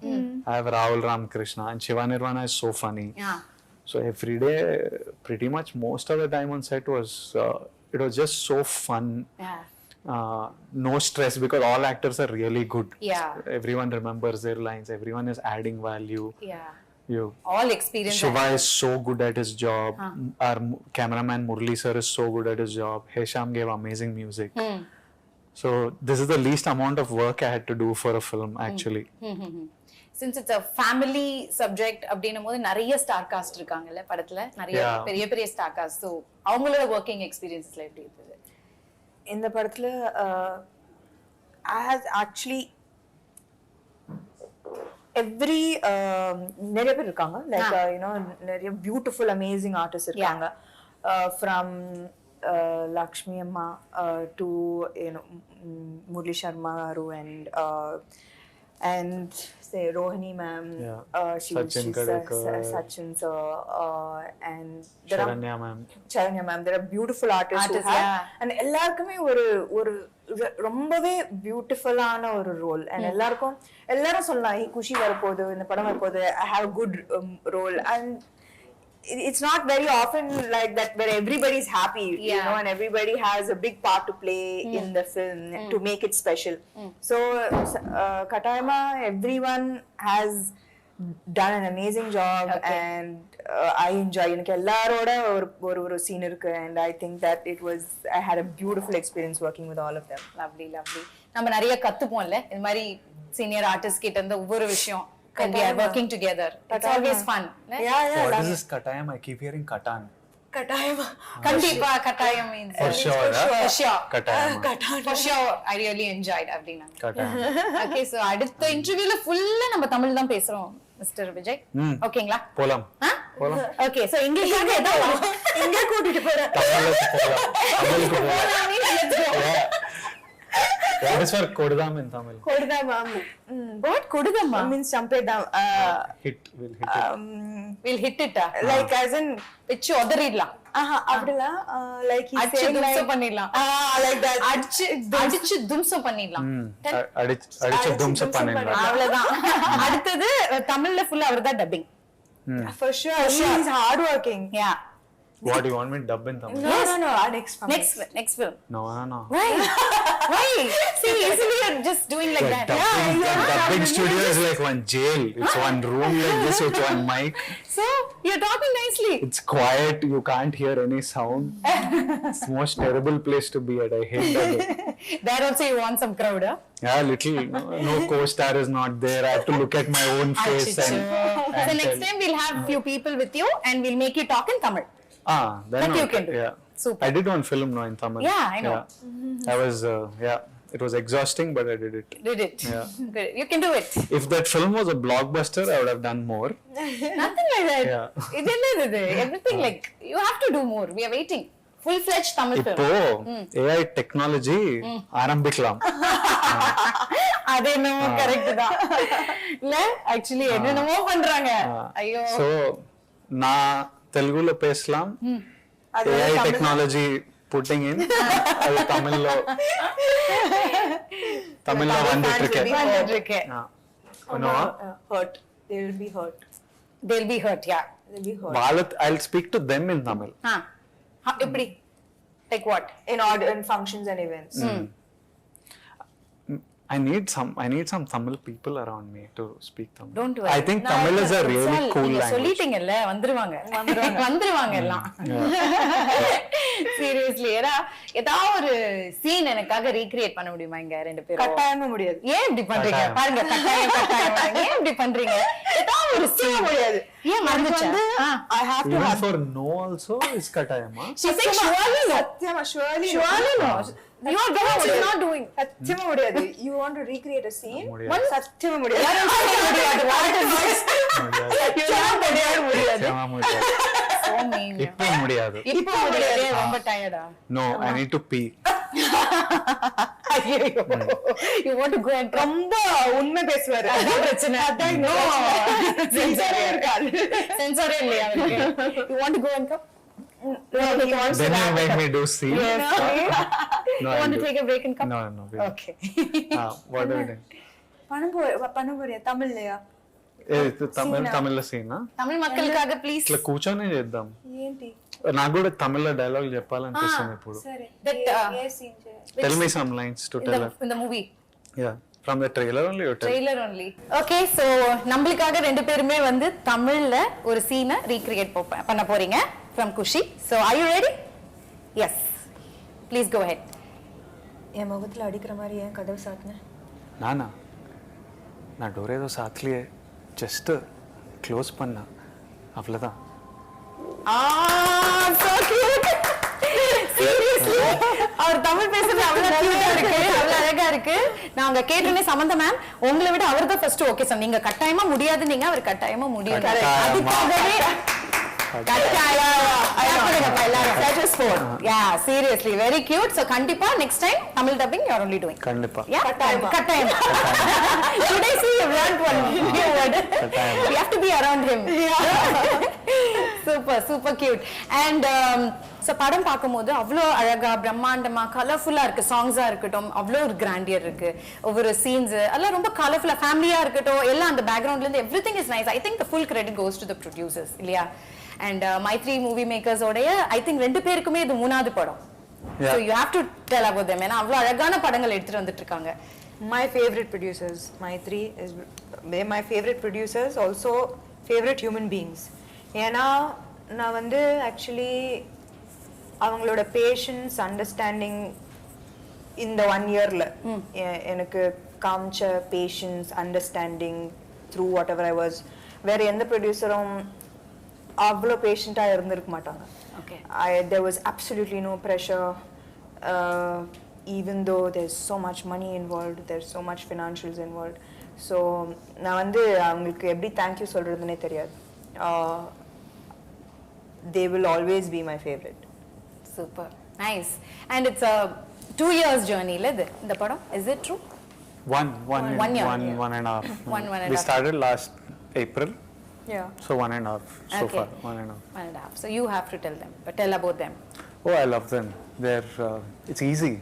I have Rahul Ramakrishna, and Shiva Nirvana is so funny. Yeah. So every day, pretty much most of the time on set was it was just so fun. Yeah. No stress because all actors are really good. Yeah. Everyone remembers their lines. Everyone is adding value. Yeah. All experience. Shiva is so good at his job. Our cameraman Murli sir is so good at his job. Hesham gave amazing music. So this is the least amount of work I had to do for a film actually. Since it's a family subject அப்படின்னும் போது நிறைய star cast இருக்காங்கல்ல படத்துல, நிறைய பெரிய star cast. So அவங்களோட working எக்ஸ்பீரியன்ஸ்ல எப்படி இருந்தது இந்த படத்துல? ஆக்சுவலி எவ்ரி நிறைய பேர் இருக்காங்க, லைக் யூனோ நிறைய பியூட்டிஃபுல் அமேசிங் ஆர்டிஸ்ட் இருக்காங்க. From Lakshmi Amma to Murli Sharma and say Rohini ma'am, Sachin Kadekar, Sachin sir, and Sharanya ma'am. There are beautiful artists who have, and எல்லாருக்குமே ஒரு ரொம்பவே பியூட்டிஃபுல்லான ஒரு ரோல். அண்ட் எல்லாரும் சொல்லலாம் குஷி வரப்போகுது, இந்த படம் வரப்போகுது, I have a good role. And it's not very often like that where everybody's happy, you know, and everybody has a big part to play in the film to make it special. So Katayama, everyone has done an amazing job. And I enjoy எனக்கு எல்லாரோட ஒரு scene இருக்கு. And I think that I had a beautiful experience working with all of them. Lovely. நம்ம நிறைய கத்துப்போம்ல இந்த மாதிரி senior artist கிட்ட இருந்து ஒவ்வொரு விஷயம். And we are working together. It's always fun. Yeah. What is this Katayam? I keep hearing Katan. Katayama. Kandipa Katayam means. For sure. For sure. Katayam. For sure. I really enjoyed அப்படினா. Katayam. Okay, so அடுத்த இன்டர்வியூல ஃபுல்லா நம்ம தமிழ் தான் பேசுறோம் mister Vijay. ஓகேங்களா? போலாம். Okay, so இங்கிலீஷ்ல ஏதோ எங்க கூட்டிட்டு போற? தமிழுக்கு போலாம். What is for kodudam in Tamil? Kodudam. What kodudam means champedam. We'll hit it. Like as in வெச்சு உதறிடலாம். அப்படிலாம் like he அடிச்சு saying தும்சம் பண்ணிடலாம். like that. அடிச்சு தும்சம் பண்ணிடலாம். அடிச்சு தும்சம் பண்ணிடலாம். அவ்வளவுதான். அடுத்தது தமிழ்ல ஃபுல்லா அவர்தான் dubbing. For sure. He is hard working. Yeah. What do you want me to dub in Tamil? No. Next film. No. Why? See, usually you're just doing like that. Dubbing studio is like one jail. It's one room like this with one mic. So you're talking nicely. It's quiet. You can't hear any sound. It's the most terrible place to be at. I hate that. There also you want some crowd, huh? Yeah, little. No co-star is not there. I have to look at my own face. So next time we'll have few people with you and we'll make you talk in Tamil. Then that you can do. Yeah. Super. I did one film in Tamil. Yeah, I know. I was, it was exhausting, but I did it. Did it? Yeah. Good. You can do it. If that film was a blockbuster, I would have done more. Nothing like that. Yeah. Everything like, you have to do more. We are waiting. Full-fledged Tamil film. இப்போ AI technology ஆரம்பிக்கலாம். அது என்னமோ correct தான். இல்ல actually என்னென்னமோ பண்றாங்க. ஐயோ. So நான் தெலுங்குல பேசலாம். AI technology putting in அது தமிழ்ல தமிழ்ல வந்துட்டு இருக்கேன். hurt. They will be hurt. they'll be hurt, yeah. They'll be hurt. Bhalat, I'll speak to them in Tamil. எப்படி like what? In functions and events. I need some Tamil people around me to speak Tamil. Don't worry. I think Tamil is a really cool language. சொல்லிட்டீங்கல்ல வந்துருவாங்க எல்லாம். Seriously ஏதாவது ஒரு scene எனக்காக recreate பண்ண முடியுமா இங்க ரெண்டு பேரும்? கட்டாயமா முடியாது. ஏன் இப்படி பண்றீங்க? பாருங்க கட்டாயம் ஏன் இப்படி பண்றீங்க? ஏதாவது ஒரு சீன் முடியாது. ஏன் மறந்துச்சு? I have to Even for no also is katayama. She said surely no. surely no. You are doing what you're not doing. சத்தியமா முடியாது. You want to recreate a scene? முடியாது. சத்தியமா முடியாது. So mean. இப்போ முடியாது. ரொம்ப டயர்டா? No, I need to pee. You want to go and ரொம்ப உண்மை பேசுவாரு. அதான் பிரச்சனை. No. சென்சாரே இல்லையா அவருக்கு? You want to go and come? Then you make me do scene. Yes. No, You want to take a break and come? No. Okay. What are we doing? பண்ண போறியா தமிழ்லயா? తమిళ scene తమిళ மக்களுக்காக ప్లీజ్ ఇట్లా కూర్చొని చేద్దాం. ఏంటి? నాకు కూడా తమిళ డైలాగ్ చెప్పాలనిపిస్తుంది ఇప్పుడు. సరే. ఏ సీన్ చేయాలి? Tell me some lines to tell her. in the movie. Yeah, from the trailer only you tell. Trailer only. Okay, so நம்மளுக்காக ரெண்டு பேருமே வந்து தமிழ்ல ஒரு சீனை ரீக்ரியேட் பண்ண போறீங்க from Kushi. So are you ready? Yes. Please go ahead. என் முகத்துல அடிக்கிற மாதிரி ஏன் கதவு சாத்துன? நான் டோர் ஏதோ சாத்தலையே, ஜஸ்ட் க்ளோஸ் பண்ண அவ்வளோதான். So cute. Seriously. அவர் தமிழ் பேசுறது அவ்வளவு கியூட்டா இருக்கு, அவ்வளவு அழகா இருக்கு. நாங்க கேட்டனே சமந்தா மேம் உங்களை விட அவர் தான் ஃபர்ஸ்ட் ஓகே சார். நீங்க கட்டாயமா முடியாது, நீங்க அவர் கட்டாயமா முடியும். அதுக்காகவே Yeah, seriously, very cute. So kandipa next time Tamil dubbing you are only doing. Kandipa. Yeah, kattayam. Today see you learned one new word. We have to be around him. Super cute. And so படம் பாக்கும்போது அவ்ளோ அழகா பிரம்மாண்டமா கலர்ஃபுல்லா இருக்கு. சாங்ஸா இருக்கட்டும் அவ்ளோ ஒரு கிராண்டியர் இருக்கு. ஒவ்வொரு சீன்ஸ் எல்லாம் ரொம்ப கலர்ஃபுல்லா, ஃபேமிலியா இருக்கட்டும் எல்லாம் அந்த பேக்ரவுண்ட்ல இருந்து everything is nice. I think the full credit goes to the producers இல்லையா? And my three movie makers ஓடைய I think ரெண்டு பேருக்குமே இது மூணாவது படம். So you have to tell about them. ஏன்னா அவ்வளோ அழகான படங்கள் எடுத்துட்டு வந்துட்டு இருக்காங்க. My favorite producers, my favorite producers also favorite human beings. ஏன்னா நான் வந்து ஆக்சுவலி அவங்களோட பேஷன்ஸ் அண்டர்ஸ்டாண்டிங் இந்த 1 இயர்ல எனக்கு காமிச்ச patience understanding through whatever I was. வேற எந்த ப்ரொடியூசரும் அவ்வளோ பேஷண்ட்டாக இருந்திருக்க மாட்டாங்க. There was absolutely no pressure, even though there's so much money involved, there's so much financials involved. So நான் வந்து அவங்களுக்கு எப்படி தேங்க்யூ சொல்கிறதுனே தெரியாது. They will always be my favorite. Super nice. And it's a 2 years journey la the padam, is it true? One year. One and a half. We started last April. Yeah. So 1.5 so far. 1.5. 1.5. So you have to tell about them. Oh, I love them. It's easy.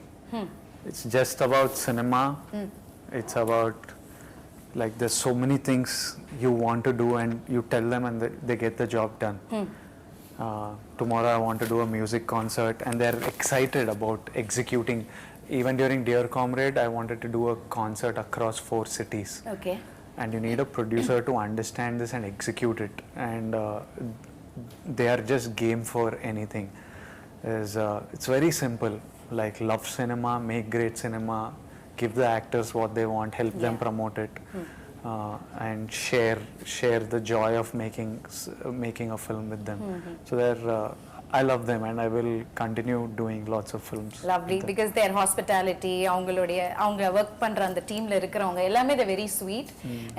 It's just about cinema. It's about like there's so many things you want to do and you tell them and they get the job done. Tomorrow I want to do a music concert and they're excited about executing. Even during Dear Comrade, I wanted to do a concert across 4 cities. Okay. And you need a producer to understand this and execute it. And they are just game for anything. It's very simple. Like love cinema, make great cinema, give the actors what they want, help them promote it, and share the joy of making a film with them. So I love them and I will continue doing lots of films. Lovely, because their hospitality, அவங்க work பண்ற அந்த டீம்ல இருக்கறவங்க எல்லாமே they very sweet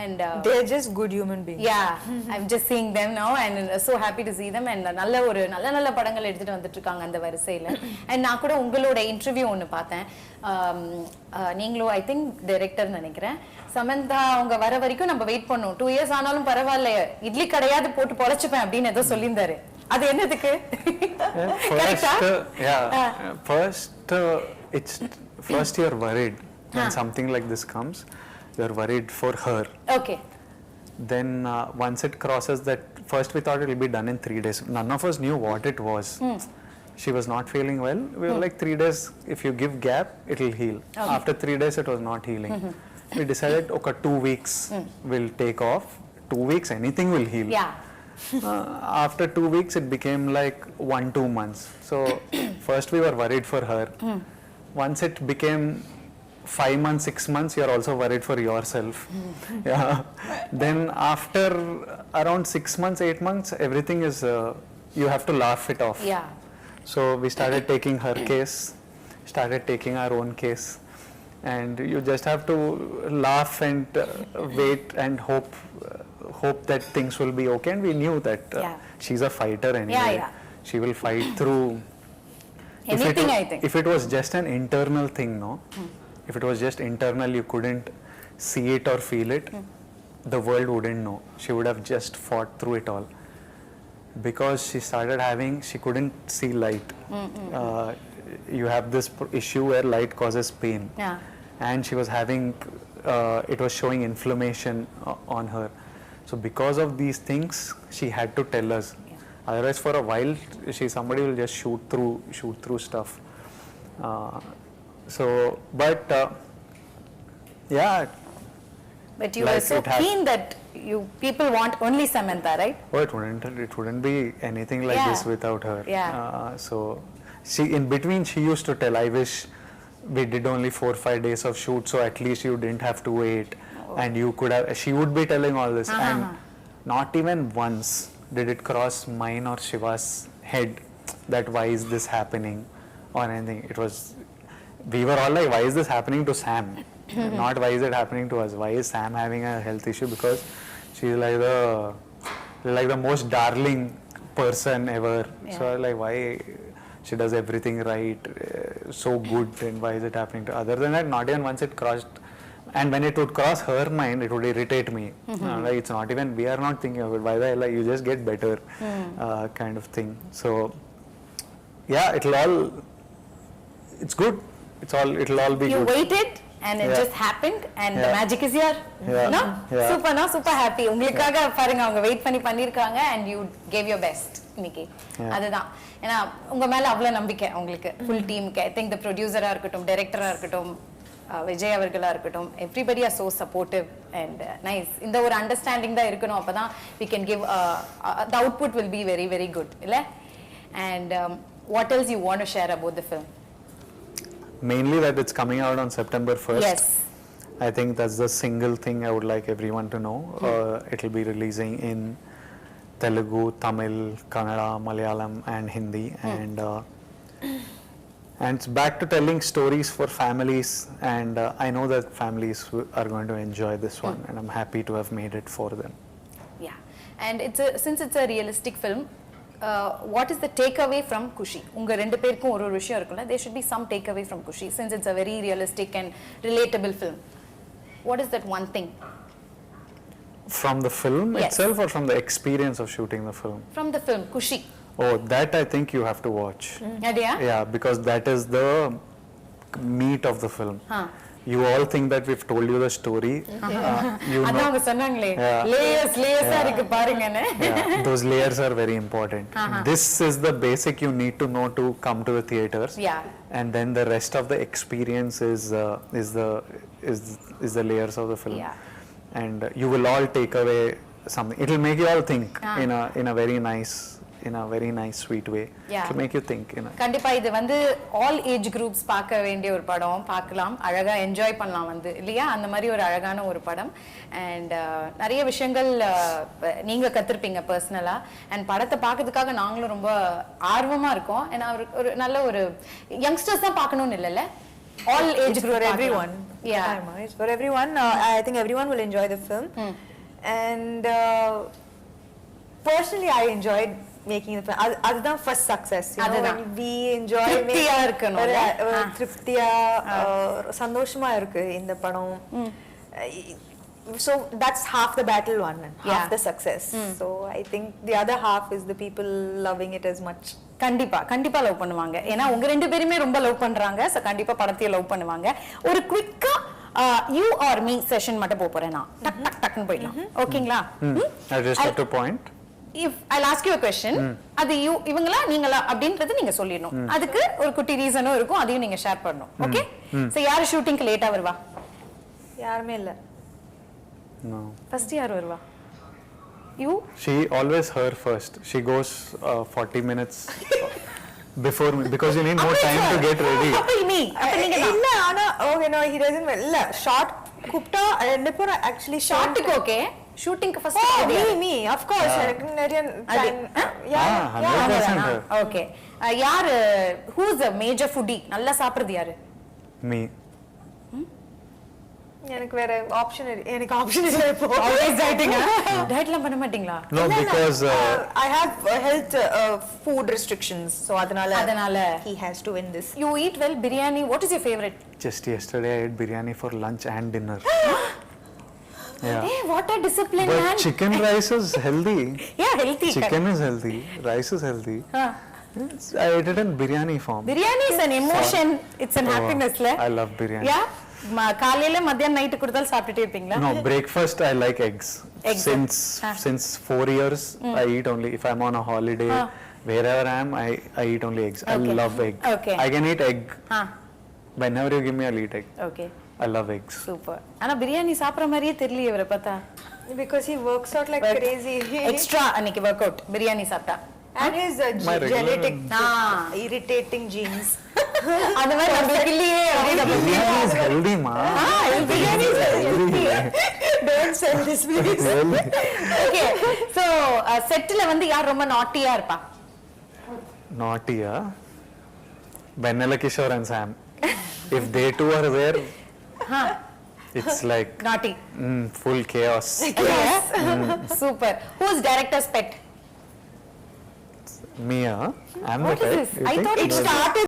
and they're just good human beings. Yeah, I'm just seeing them now and so happy to see them and நல்ல படங்கள் எடுத்துட்டு வந்துட்டு இருக்காங்க அந்த வரிசையில. And நான் கூட உங்களோட இன்டர்வியூ ஒன்னு பார்த்தேன். நீங்களும் ஐ திங்க் டைரக்டர் நினைக்கிறேன். சமந்தா அவங்க வர வரைக்கும் நம்ம வெயிட் பண்ணோம். 2 years ஆனாலும் பரவாயில்ல, இட்லி கடையாவது போட்டு பொழைச்சுப்பேன் அப்படின்னு ஏதோ சொல்லியிருந்தாரு. அது என்னதுக்கு? First you're worried when something like this comes, you're worried for her. Okay. Then once it crosses that, first we thought it will be done in 3 days. None of us knew what it was. She was not feeling well. We were like 3 days, if you give gap, it will heal. After 3 days, it was not healing. We decided, okay, 2 weeks will take off. 2 weeks, anything will heal. Yeah. After 2 weeks, it became like 1-2 months. So first we were worried for her. Once it became 5 months, 6 months, you're also worried for yourself. Yeah. Then after around 6 months, 8 months, everything is, you have to laugh it off. Yeah. So we started taking her case, started taking our own case, and you just have to laugh and wait and hope that things will be okay. And we knew that she's a fighter anyway. Yeah. She will fight through Anything, I think. If it was just an internal thing, no? If it was just internal, you couldn't see it or feel it, the world wouldn't know. She would have just fought through it all. Because she couldn't see light. You have this issue where light causes pain. Yeah. And she was having, it was showing inflammation on her. So because of these things, she had to tell us. Otherwise, for a while, somebody will just shoot through stuff. Yeah. But you were so keen that people want only Samantha, right? Oh, it wouldn't be anything like this without her. Yeah. So in between, she used to tell, I wish we did only 4-5 days of shoot, so at least you didn't have to wait. And you could have, she would be telling all this. And not even once did it cross mine or Shiva's head that why is this happening or anything. It was, we were all like, why is this happening to Sam? Not why is it happening to us? Why is Sam having a health issue? Because she's like the most darling person ever. So like, why she does everything right, so good, and why is it happening to? Other than that, not even once it crossed. And when it would cross her mind, it would irritate me. Like, it's not even, we are not thinking of it. Why the hell, like, you just get better, kind of thing. So yeah, it's good. It'll all be you good. You waited and it just happened and the magic is here. No? Super happy. உங்களுக்காக பாருங்க அவங்க wait பண்ணி பண்ணிருக்காங்க and you gave your best இன்னைக்கு. அதுதான். ஏன்னா உங்க மேல அவ்வளவு நம்பிக்கை உங்களுக்கு full teamக்கு. I think the producer-ஆ இருக்கட்டும், director-ஆ இருக்கட்டும், விஜய் அவர்களா இருக்கட்டும், everybody are so supportive and nice. இந்த ஒரு understanding தான் இருக்கணும். அப்பதான் we can give the output will be very very good. இல்ல? And what else you want to share about the film? Mainly that it's coming out on September 1st. Yes. I think that's the single thing I would like everyone to know. It'll be releasing in Telugu, Tamil, Kannada, Malayalam and Hindi. And it's back to telling stories for families. And I know that families are going to enjoy this one. And I'm happy to have made it for them. Yeah. And since it's a realistic film, what is the takeaway from Kushi? உங்க ரெண்டு பேருக்கும் ஒரு விஷயம் இருக்குல்ல, there should be some takeaway from Kushi since it's a very realistic and relatable film. What is that one thing? From the film itself or from the experience of shooting the film? From the film, Kushi. Oh, that I think you have to watch. Yeah, because that is the meat of the film. You all think that we've told you the story. You know, அவங்க சொன்னாங்களே layers இருக்கு பாருங்கன்னு. Those layers are very important. This is the basic you need to know to come to the theaters. And then the rest of the experience is the layers of the film. And you will all take away something. It will make you all think in a very nice sweet way. To make you think. கண்டிப்பா இது வந்து all age groups பார்க்க வேண்டிய ஒரு படம், பார்க்கலாம், அழகா enjoy பண்ணலாம் வந்து இல்லையா, அந்த மாதிரி ஒரு அழகான ஒரு படம். அண்ட் நிறைய விஷயங்கள் நீங்க கத்துருப்பீங்க பர்சனலா. அண்ட் படத்தை பார்க்கறதுக்காக நாங்களும் ரொம்ப ஆர்வமா இருக்கோம். ஏன்னா ஒரு நல்ல ஒரு யங்ஸ்டர்ஸ் தான் பார்க்கணும்னு இல்லைல்ல, all age group, for everyone. It's for everyone. I think everyone will enjoy the film. And personally I enjoyed making the film. அதுதான் first success, you know, when we enjoy திருப்தியா இருக்கணும், திருப்தியா சந்தோஷமா இருக்கு இந்த படம். So that's half the battle won and half the success. So I think the other half is the people loving it as much கண்டிப்பா கண்டிப்பா லவ் பண்ணுவாங்க. ஏன்னா உங்க ரெண்டு பேருமே ரொம்ப லவ் பண்றாங்க. சோ கண்டிப்பா படத்தையும் லவ் பண்ணுவாங்க. ஒரு குவிக்கா யூ ஆர் மீ செஷன் மட்டும் போறேன் நான். டக் டக் டக்னு போயிடலாம். ஓகேங்களா? I just have to point. If I'll ask you a question, அது யூ இவங்களா நீங்களா அப்படின்றது நீங்க சொல்லிடணும். அதுக்கு ஒரு குட்டி ரீசனும் இருக்கும், அதையும் நீங்க ஷேர் பண்ணணும். ஓகே? சோ யாரு ஷூட்டிங்க்கு லேட்டா வருவா? யாருமே இல்ல. No. ஃபர்ஸ்ட் யார் வருவா? You? She always her first. She goes 40 minutes before me because you need more time to get ready. அப்ப நீ அப்ப நீங்க தான். இல்ல ஆனா ஓகே நோ ஹி டசன்ட் இல்ல ஷார்ட் கூப்டா ரெண்டு பேரும் ஆக்சுவலி ஷார்ட்டுக்கு ஓகே, ஷூட்டிங்க்கு ஃபர்ஸ்ட் மீ ஆஃப் கோர்ஸ் எனக்கு நிறைய டைம் யா 100%. ஓகே. யாரு who is a major foodie? நல்லா சாப்பிடுறது யாரு? Me. எனக்கு வேற ஆப்ஷன் இல்ல இப்போ ஆல்வேஸ் டயட்டிங். டயட்லாம் பண்ண மாட்டீங்களா? No, because I have health food restrictions so அதனால he has to win this. You eat well biryani. What is your favorite? just yesterday I ate biryani for lunch and dinner. Yeah. Hey, what a discipline, But man. chicken rice is healthy. Yeah, healthy. Chicken is healthy. Rice is healthy. I ate it in biryani form. Biryani is an emotion. It's an Oh, happiness, le. I love biryani. Yeah. காலையில மத்தியானம் night கொடுத்தாலும் சாப்பிட்டுட்டே இருப்பீங்களா? No, breakfast I like eggs. Eggs. Since 4 years I eat only if I'm on a holiday. Wherever I am, I eat only eggs. Okay. I love egg. Okay. I can eat egg. Ah. Whenever you give me, I'll eat egg. Okay. I love eggs. Super. ஆனா பிரியாணி சாப்பிடுற மாதிரியே தெரியல இவரை பார்த்தா. Because he works out like crazy. Extra அன்னைக்கு work out biryani சாப்பிட்டா. And his My regular- genetic irritating genes. அந்த மாதிரி நம்மளுக்கு இல்லையே அப்படின்னு நம்ம Biryani is healthy, ma. Biryani Healthy. Don't sell this please. Healthy. Okay. So செட்ல வந்து யார் ரொம்ப நாட்டியா இருப்பா? Naughty, huh? Vanilla Kishore and Sam. If they two are there, it's like நாட்டி. full chaos. Super. Who's director's pet? Me, huh? I'm What the is type. this? You I think? thought it No. started